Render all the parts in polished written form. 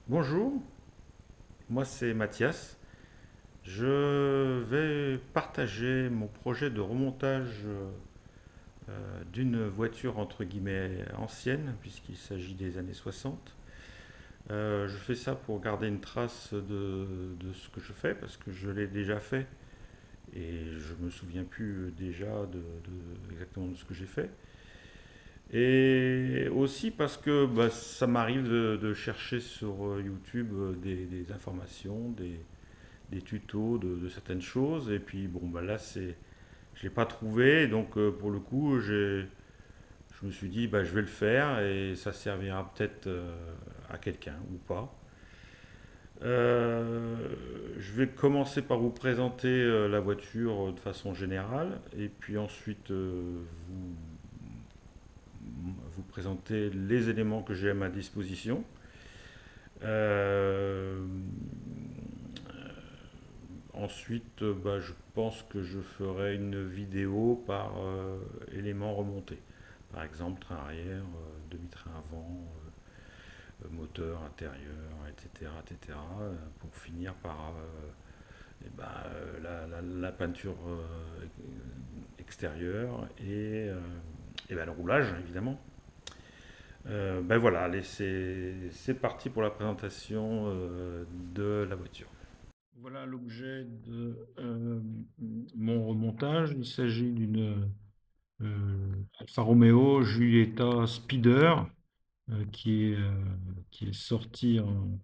Bonjour, moi c'est Mathias. Je vais partager mon projet de remontage d'une voiture entre guillemets ancienne, puisqu'il s'agit des années 60. Je fais ça pour garder une trace de ce que je fais, parce que je l'ai déjà fait et je me souviens plus déjà exactement de ce que j'ai fait. Et aussi parce que ça m'arrive de chercher sur YouTube des informations, des tutos de certaines choses. Et puis bon, bah là, je l'ai pas trouvé. Donc pour le coup, je me suis dit, bah, je vais le faire et ça servira peut-être à quelqu'un ou pas. Euh, je vais commencer par vous présenter la voiture de façon générale et puis ensuite vous, vous présenter les éléments que j'ai à ma disposition. Euh, Ensuite, bah, je pense que je ferai une vidéo par élément remonté. Par exemple, train arrière, demi-train avant, moteur intérieur, etc., etc. Pour finir par eh ben, la peinture extérieure et ben, le roulage, évidemment. Ben voilà, allez, c'est parti pour la présentation de la voiture. Voilà l'objet de mon remontage. Il s'agit d'une Alfa Romeo Giulietta Speeder qui est sortie en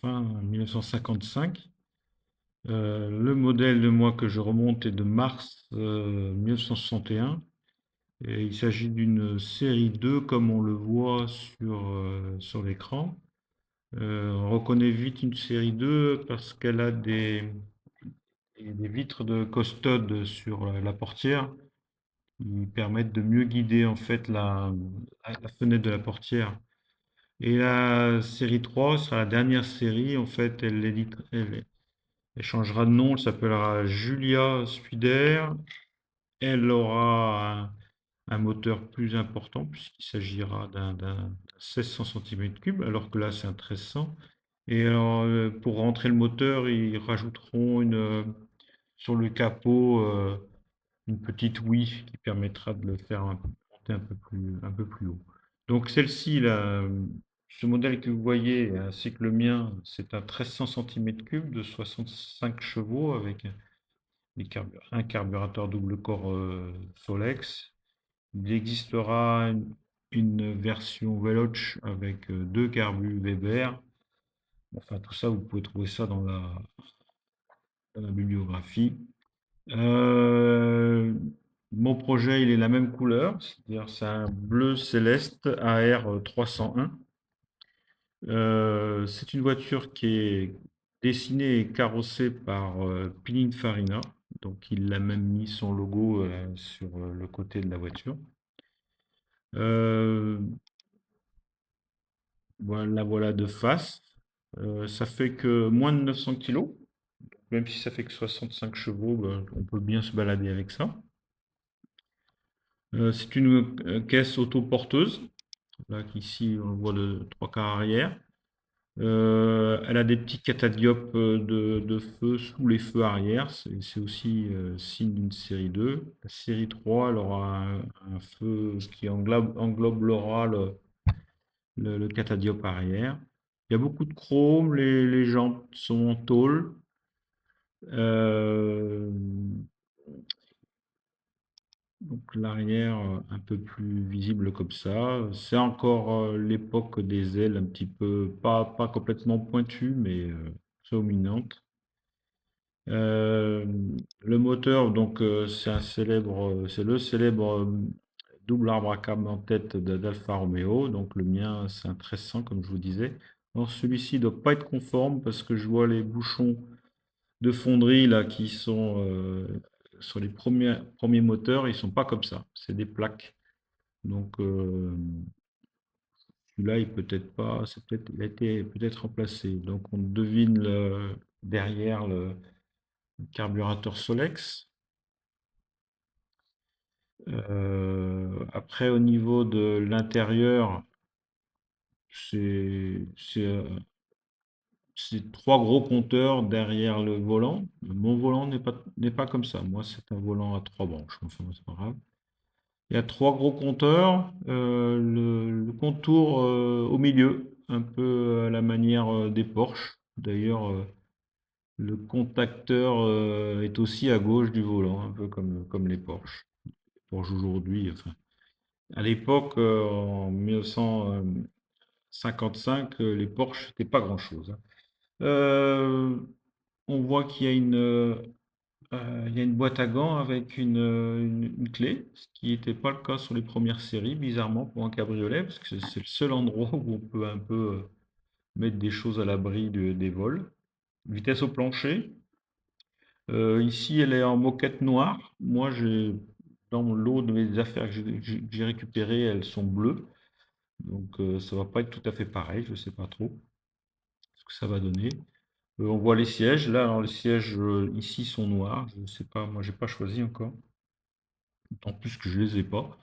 fin 1955. Le modèle de moi que je remonte est de mars 1961. Et il s'agit d'une série 2 comme on le voit sur l'écran. On reconnaît vite une série 2 parce qu'elle a des vitres de costode sur la portière qui permettent de mieux guider en fait la fenêtre de la portière. Et la série 3 sera la dernière série. En fait, elle changera de nom. Elle s'appellera Julia Spider. Elle aura un moteur plus important puisqu'il s'agira d'un 1600 cm3 alors que là c'est un 1300. Et alors, pour rentrer le moteur, ils rajouteront sur le capot une petite ouïe qui permettra de le faire monter un peu plus haut. Donc celle-ci, là, ce modèle que vous voyez, ainsi que le mien, c'est un 1300 cm3 de 65 chevaux avec un carburateur double corps Solex. Il existera une version Veloce avec deux carbus Weber. Enfin, tout ça, vous pouvez trouver ça dans la bibliographie. Euh, Mon projet, il est la même couleur, c'est-à-dire c'est un bleu céleste AR 301. C'est une voiture qui est dessinée et carrossée par Pininfarina. Donc il a même mis son logo sur le côté de la voiture. Euh, voilà, voilà de face. Ça fait que moins de 900 kilos. Même si ça fait que 65 chevaux, ben, on peut bien se balader avec ça. C'est une caisse autoporteuse. Là, ici, on voit le trois quarts arrière. Elle a des petits catadiopes de feu sous les feux arrière. C'est aussi signe d'une série 2. La série 3, elle aura un feu qui englobera le catadiope arrière. Il y a beaucoup de chrome, les jantes sont en tôle. Euh, donc l'arrière un peu plus visible comme ça. C'est encore l'époque des ailes un petit peu, pas complètement pointues, mais dominantes. Euh, le moteur, donc c'est le célèbre double arbre à câble en tête d'Alfa Romeo. Donc le mien, c'est un 1300 comme je vous disais. Alors celui-ci ne doit pas être conforme parce que je vois les bouchons de fonderie là qui sont sur les premiers moteurs, ils sont pas comme ça. C'est des plaques. Donc celui-là, il peut être pas, il a été peut-être remplacé. Donc on devine derrière le carburateur Solex. Après, au niveau de l'intérieur, c'est c'est trois gros compteurs derrière le volant. Mon volant n'est pas comme ça. Moi, c'est un volant à trois branches. Enfin, c'est pas grave. Il y a trois gros compteurs. Le contour au milieu, un peu à la manière des Porsche. D'ailleurs, le contacteur est aussi à gauche du volant, un peu comme les Porsche. Porsche aujourd'hui, enfin. À l'époque, en 1955, les Porsche, c'était pas grand-chose, hein. Euh, on voit qu'il y a il y a une boîte à gants avec une clé, ce qui n'était pas le cas sur les premières séries, bizarrement, pour un cabriolet, parce que c'est le seul endroit où on peut un peu mettre des choses à l'abri des vols. Vitesse au plancher. Ici, elle est en moquette noire. Moi, dans le lot de mes affaires que j'ai récupérées, elles sont bleues. Donc, ça va pas être tout à fait pareil. Je ne sais pas trop ce que ça va donner. On voit les sièges. Là, alors les sièges ici sont noirs. Je ne sais pas, moi, j'ai pas choisi encore. D'autant plus que je les ai pas.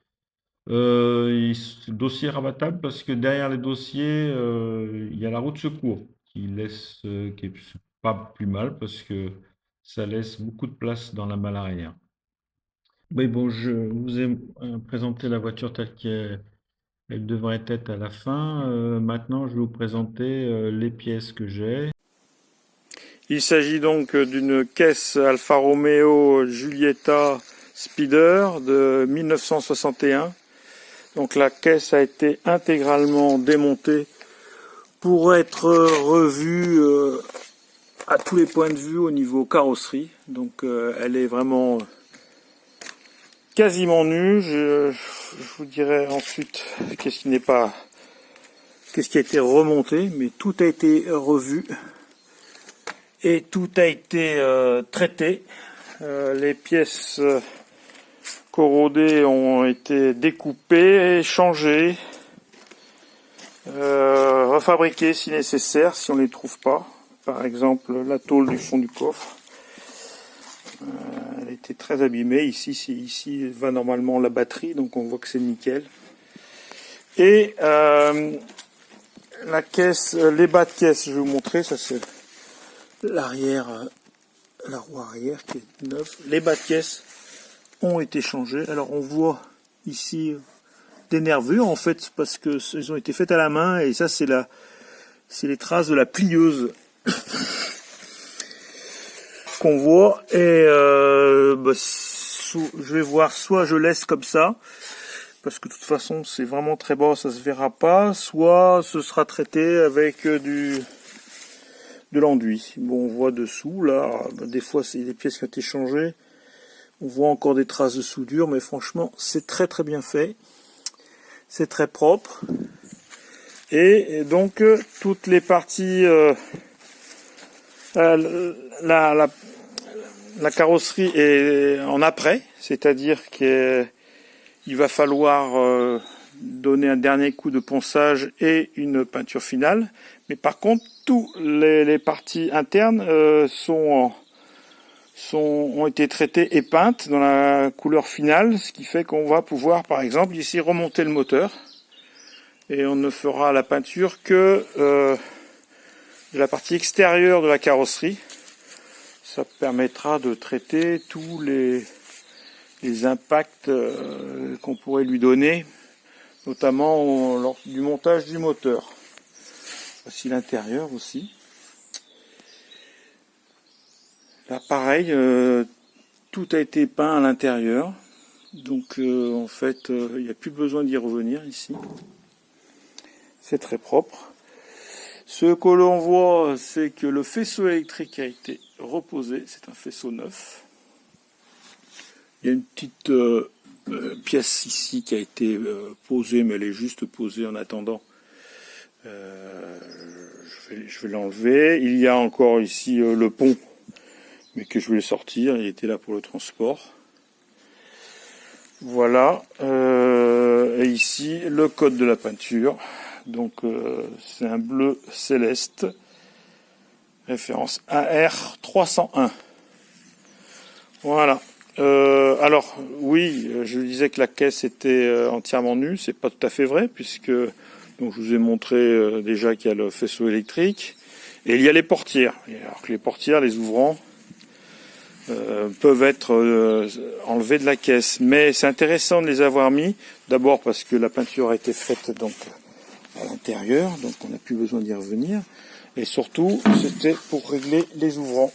Dossier rabattable parce que derrière les dossiers, il y a la roue de secours qui est pas plus mal parce que ça laisse beaucoup de place dans la malle arrière. Oui, bon, je vous ai présenté la voiture telle qu'elle devrait être à la fin. Maintenant, je vais vous présenter les pièces que j'ai. Il s'agit donc d'une caisse Alfa Romeo Giulietta Speeder de 1961. Donc la caisse a été intégralement démontée pour être revue à tous les points de vue au niveau carrosserie. Donc elle est vraiment quasiment nue. Je vous dirai ensuite qu'est-ce qui a été remonté, mais tout a été revu et tout a été traité. Les pièces corrodées ont été découpées, changées, refabriquées si nécessaire, si on ne les trouve pas. Par exemple, la tôle du fond du coffre. Elle était très abîmée. Ici va normalement la batterie, donc on voit que c'est nickel. Et la caisse, les bas de caisse, je vais vous montrer. Ça c'est l'arrière, la roue arrière qui est neuve. Les bas de caisse ont été changés. Alors on voit ici des nervures en fait parce que ils ont été faites à la main et ça c'est les traces de la plieuse qu'on voit et je vais voir, soit je laisse comme ça parce que de toute façon c'est vraiment très bas, ça se verra pas, soit ce sera traité avec de l'enduit. Bon, on voit dessous là, des fois c'est des pièces qui ont été changées, on voit encore des traces de soudure, mais franchement c'est très très bien fait, c'est très propre. Et donc toutes les parties la carrosserie est en après, c'est-à-dire qu'il va falloir donner un dernier coup de ponçage et une peinture finale. Mais par contre, toutes les parties internes ont été traitées et peintes dans la couleur finale, ce qui fait qu'on va pouvoir, par exemple, ici remonter le moteur. Et on ne fera la peinture que de la partie extérieure de la carrosserie. Ça permettra de traiter tous les impacts qu'on pourrait lui donner, notamment lors du montage du moteur. Voici l'intérieur aussi. Là pareil, tout a été peint à l'intérieur, donc en fait il n'y a plus besoin d'y revenir ici. C'est très propre. Ce que l'on voit, c'est que le faisceau électrique a été reposé, c'est un faisceau neuf. Il y a une petite pièce ici qui a été posée, mais elle est juste posée en attendant. Je vais l'enlever. Il y a encore ici le pont, mais que je voulais sortir, il était là pour le transport. Voilà. Et ici, le code de la peinture. Donc c'est un bleu céleste, référence AR301. Voilà. Alors oui, je disais que la caisse était entièrement nue, c'est pas tout à fait vrai puisque donc je vous ai montré déjà qu'il y a le faisceau électrique Et il y a les portières. Alors que les portières, les ouvrants, peuvent être enlevés de la caisse. Mais c'est intéressant de les avoir mis. D'abord parce que la peinture a été faite donc à l'intérieur, donc on n'a plus besoin d'y revenir. Et surtout, c'était pour régler les ouvrants.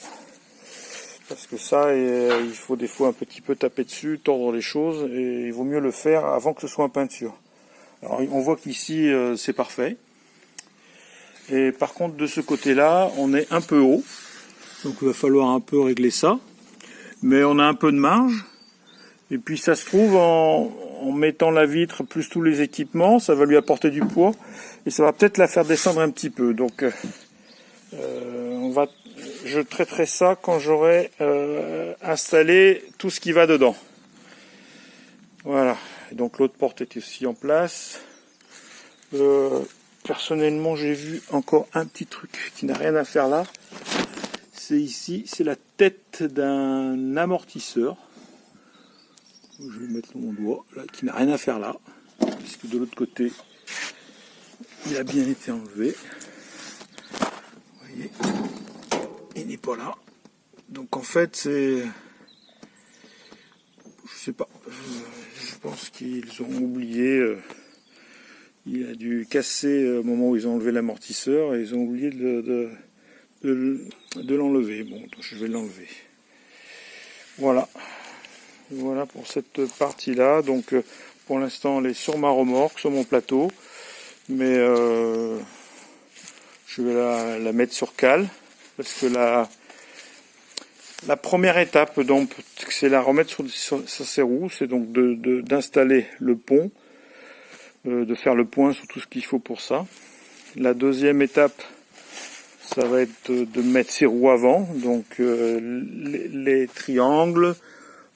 Parce que ça, il faut des fois un petit peu taper dessus, tordre les choses, et il vaut mieux le faire avant que ce soit en peinture. Alors on voit qu'ici c'est parfait. Et par contre de ce côté-là, on est un peu haut. Donc il va falloir un peu régler ça. Mais on a un peu de marge. Et puis ça se trouve en mettant la vitre plus tous les équipements, ça va lui apporter du poids. Et ça va peut-être la faire descendre un petit peu. Donc je traiterai ça quand j'aurai installé tout ce qui va dedans. Voilà. Et donc l'autre porte est aussi en place. Personnellement, j'ai vu encore un petit truc qui n'a rien à faire là. C'est ici, c'est la tête d'un amortisseur. Je vais mettre mon doigt là, qui n'a rien à faire là, puisque de l'autre côté, il a bien été enlevé. Vous voyez, il n'est pas là. Donc en fait, c'est, je sais pas, je pense qu'ils ont oublié. Il a dû casser au moment où ils ont enlevé l'amortisseur et ils ont oublié de l'enlever. Bon, donc je vais l'enlever. Voilà. Voilà pour cette partie-là. Donc pour l'instant, elle est sur ma remorque, sur mon plateau. Mais je vais la mettre sur cale. Parce que la première étape, donc, c'est la remettre sur ses roues. C'est donc d'installer le pont. De faire le point sur tout ce qu'il faut pour ça. La deuxième étape, ça va être de mettre ses roues avant, donc les triangles,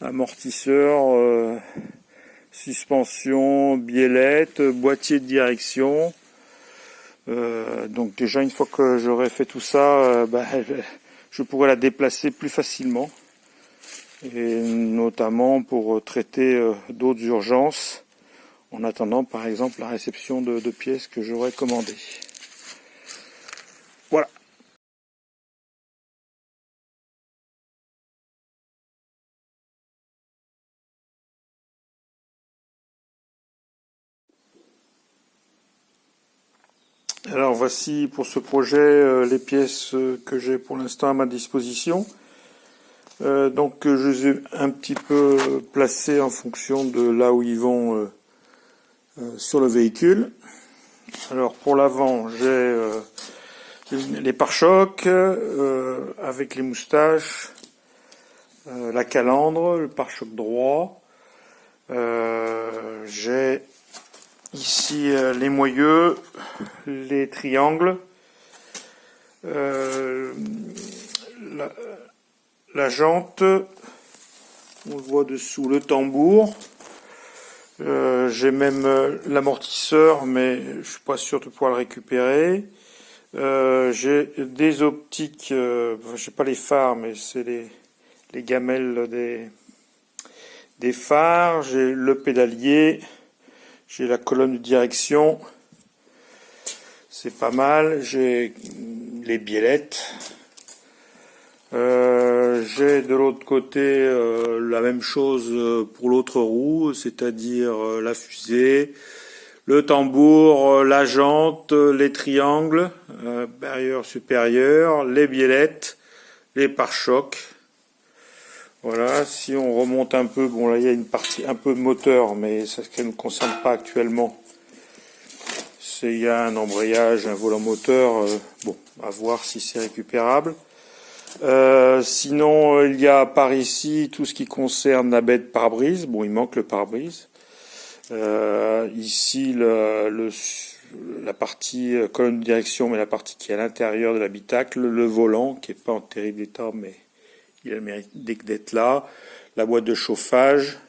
amortisseurs, suspension, biellette, boîtier de direction. Donc déjà une fois que j'aurai fait tout ça, je pourrai la déplacer plus facilement, et notamment pour traiter d'autres urgences. En attendant, par exemple, la réception de pièces que j'aurais commandées. Voilà. Alors voici pour ce projet les pièces que j'ai pour l'instant à ma disposition. Donc je les ai un petit peu placées en fonction de là où ils vont sur le véhicule. Alors pour l'avant, j'ai les pare-chocs avec les moustaches, la calandre, le pare-choc droit. J'ai ici les moyeux, les triangles, la jante, on le voit dessous, le tambour. J'ai même l'amortisseur, mais je suis pas sûr de pouvoir le récupérer. J'ai des optiques, je sais pas les phares, mais c'est les gamelles des phares. J'ai le pédalier, j'ai la colonne de direction, c'est pas mal. J'ai les biellettes. J'ai de l'autre côté la même chose pour l'autre roue, c'est-à-dire la fusée, le tambour, la jante, les triangles, intérieur, supérieur, les biellettes, les pare-chocs. Voilà, si on remonte un peu, bon là il y a une partie un peu de moteur, mais ça ne nous concerne pas actuellement. Il y a un embrayage, un volant moteur, bon, à voir si c'est récupérable. Sinon, il y a par ici tout ce qui concerne la baie de pare-brise. Bon, il manque le pare-brise. Ici, la partie colonne de direction, mais la partie qui est à l'intérieur de l'habitacle, le volant, qui est pas en terrible état, mais il a le mérite d'être là. La boîte de chauffage.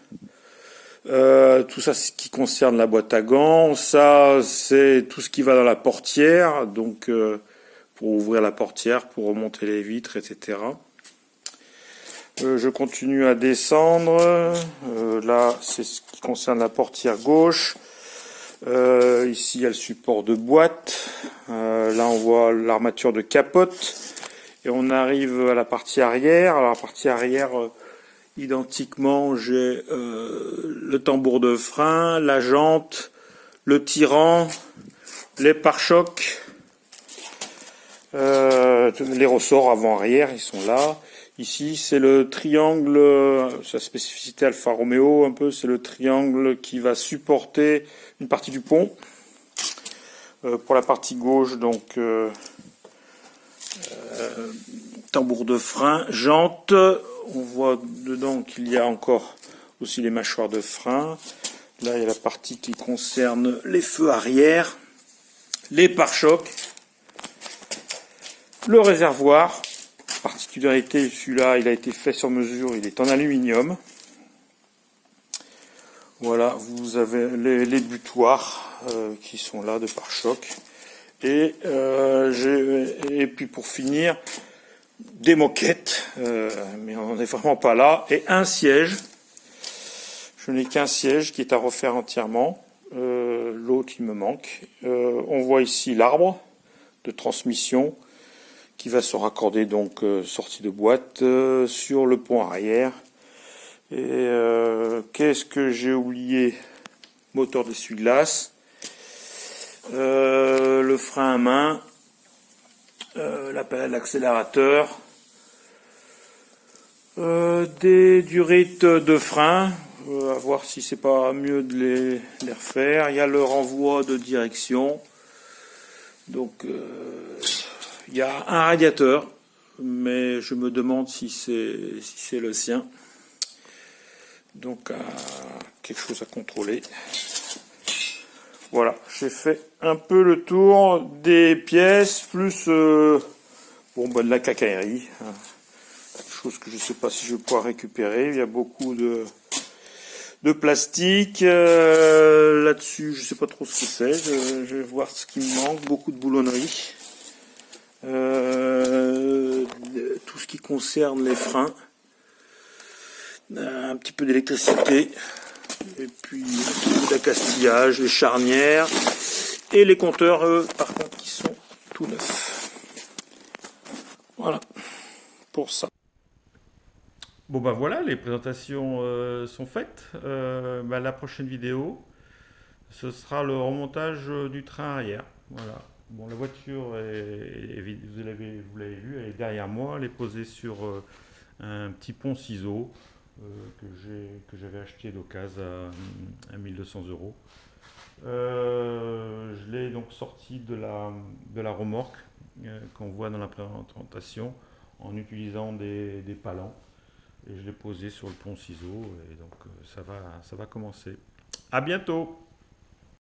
Tout ça, c'est ce qui concerne la boîte à gants. Ça, c'est tout ce qui va dans la portière. Donc, pour ouvrir la portière, pour remonter les vitres, etc. Je continue à descendre. Là, c'est ce qui concerne la portière gauche. Ici, il y a le support de boîte. Là, on voit l'armature de capote. Et on arrive à la partie arrière. Alors, la partie arrière, identiquement, j'ai le tambour de frein, la jante, le tirant, les pare-chocs, les ressorts avant-arrière, ils sont là. Ici, c'est le triangle, sa spécificité Alfa Romeo, un peu, c'est le triangle qui va supporter une partie du pont. Pour la partie gauche, donc, tambour de frein, jante. On voit dedans qu'il y a encore aussi les mâchoires de frein. Là, il y a la partie qui concerne les feux arrière, les pare-chocs, le réservoir. Particularité, celui-là, il a été fait sur mesure, il est en aluminium. Voilà, vous avez les butoirs qui sont là de pare-choc. Et puis pour finir, des moquettes, mais on n'est vraiment pas là, et un siège. Je n'ai qu'un siège qui est à refaire entièrement. L'autre, il me manque. On voit ici l'arbre de transmission qui va se raccorder, donc sortie de boîte, sur le pont arrière. Et qu'est-ce que j'ai oublié? Moteur d'essuie-glace, le frein à main, l'accélérateur, des durites de frein, à voir si c'est pas mieux de les refaire. Il y a le renvoi de direction, donc il y a un radiateur, mais je me demande si c'est le sien. Donc quelque chose à contrôler. Voilà, j'ai fait un peu le tour des pièces, plus de la quincaillerie. Quelque chose que je ne sais pas si je vais pouvoir récupérer. Il y a beaucoup de plastique. Là-dessus, je ne sais pas trop ce que c'est. Je vais voir ce qui me manque. Beaucoup de boulonnerie. Tout ce qui concerne les freins. Un petit peu d'électricité. Et puis un petit peu d'accastillage, les charnières. Et les compteurs, eux, par contre, qui sont tout neufs. Voilà, pour ça. Bon ben voilà, les présentations sont faites. La prochaine vidéo, ce sera le remontage du train arrière. Voilà. Bon, la voiture, vous l'avez vu, elle est derrière moi. Elle est posée sur un petit pont ciseau que j'avais acheté d'occasion à 1200 euros. Je l'ai donc sorti de la remorque qu'on voit dans la présentation en utilisant des palans. Et je l'ai posé sur le pont ciseau et donc ça va commencer. À bientôt!